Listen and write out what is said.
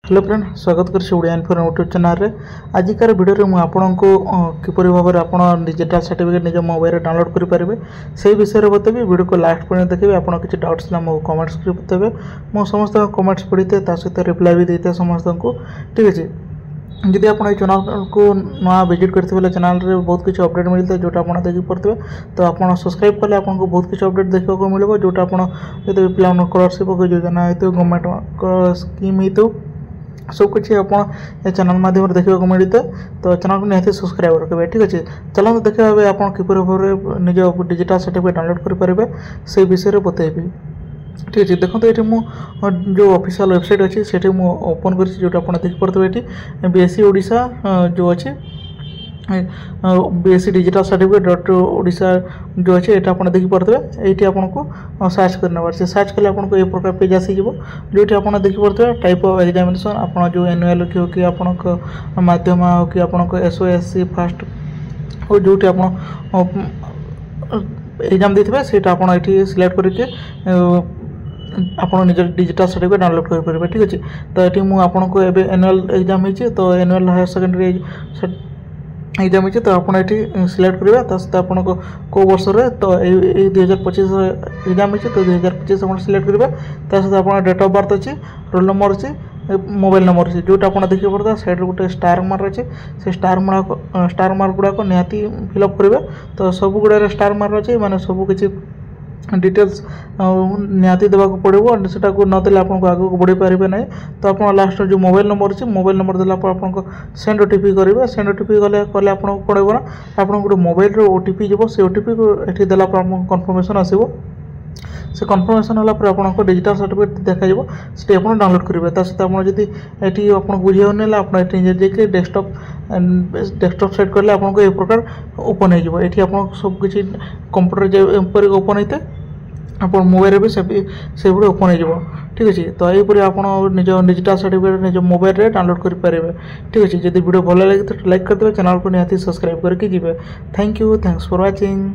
Hello friend, स्वागत कर Odia info YouTube channel रे। आजिकार वीडियो में आपको किपरि भाव में आप डिजिटल सर्टिफिकेट निज मोबाइल में डाउनलोड करेंगे से विषय में बतेबी। वीडियो को लास्ट पर्यंत देखिए। आप किसी डाउट्स मो कमेंट्स कर बतेबे। मो समस्त कमेंट्स पढ़ी थे सहित रिप्लाई भी देते समस्त को। ठीक अच्छे, जदि आप चैनल को नया विजिट करते चैनल रे बहुत किसी अपडेट मिलता है जोटा आप देखी पड़ते तो आप सब्सक्राइब कले आपको बहुत किसी अपडेट देखा मिले जोटा आप पिला स्कॉलरशिप योजना हो गवर्नमेंट स्कीम हो सब कुछ आप चैनल माध्यम देखा मिलता है। तो चैनल को निहाती सब्सक्राइब रखेंगे। ठीक अच्छे, चलते देखिए आप किपरि भाव में निज डिजिटल सर्टिफिकेट डाउनलोड करेंगे से विषय में बतेबी। ठीक अच्छे, देखो ये जो ऑफिशियल वेबसाइट अच्छी से ओपन कर जो आप देखिपे ये बीएससी ओडिशा जो अच्छे BSc digital certificate dot Odisha जो अच्छे ये आप देखिपे ये आपको सर्च करने से सर्च कले आपको ये प्रकार पेज आसीज जो आप देखिपे टाइप ऑफ एग्जामिनेशन आप जो एनुअल हो कि आप माध्यम हो कि आप एसओएससी फास्ट और जो आप एग्जाम देते से आप सिलेक्ट करके आप निज डिजिटल सर्टिफिकेट डाउनलोड करेंगे। ठीक अच्छे, तो ये मुझे एनुअल एग्जाम हो तो एनुअल हायर सेकेंडरी एग्जाम हो तो आप सिलेक्ट करेंगे सहित आपको कौ वर्ष तो ये 2025 एग्जाम हो तो 2025 आप सिलेक्ट करेंगे सहित आप डेट ऑफ बर्थ अच्छी रोल नंबर अच्छी मोबाइल नंबर अच्छे जोटा आप देखिए पड़ता साइड गोटे स्टार मार्क अच्छे से स्टार मार्क गुड़ाक निहाती फिलअप करेंगे। तो सब गुड़ा स्टार मार्क अच्छे माने सब किसी डिटेल्स निहाती देवाक पड़ो सेटा को नदेले आपको आगे बढ़ी पारे ना। तो आप लास्ट जो मोबाइल नंबर अच्छे मोबाइल नंबर देला आपको सेंड ओटीपी करेंगे। सेंड ओटीपी गले कले आपको पड़ेगा ना आपको गोटे मोबाइल ओटीपी जब से ओटीपी को ये देला कन्फर्मेशन आसो से कन्फर्मेशन होला आपको डिजिटल सर्टिफिकेट देखा से आप डाउनलोड करेंगे। सहित आप ये आपको बुझे ना आप डेस्कटॉप सेट कले आपको ये प्रकार ओपन हो ये आप सबकि कंप्यूटर ओपन होते हैं आप मोबाइल भी से ओपन हो। ठीक अच्छे, तो यहीपर आप निज डिजिटल सर्टिफिकेट निज मोबाइल रे डाउनलोड करेंगे। ठीक अच्छे, जब वीडियो भल लगे तो लाइक करदे, चैनल को निहाती सब्सक्राइब करके जी। Thank you, thanks for watching.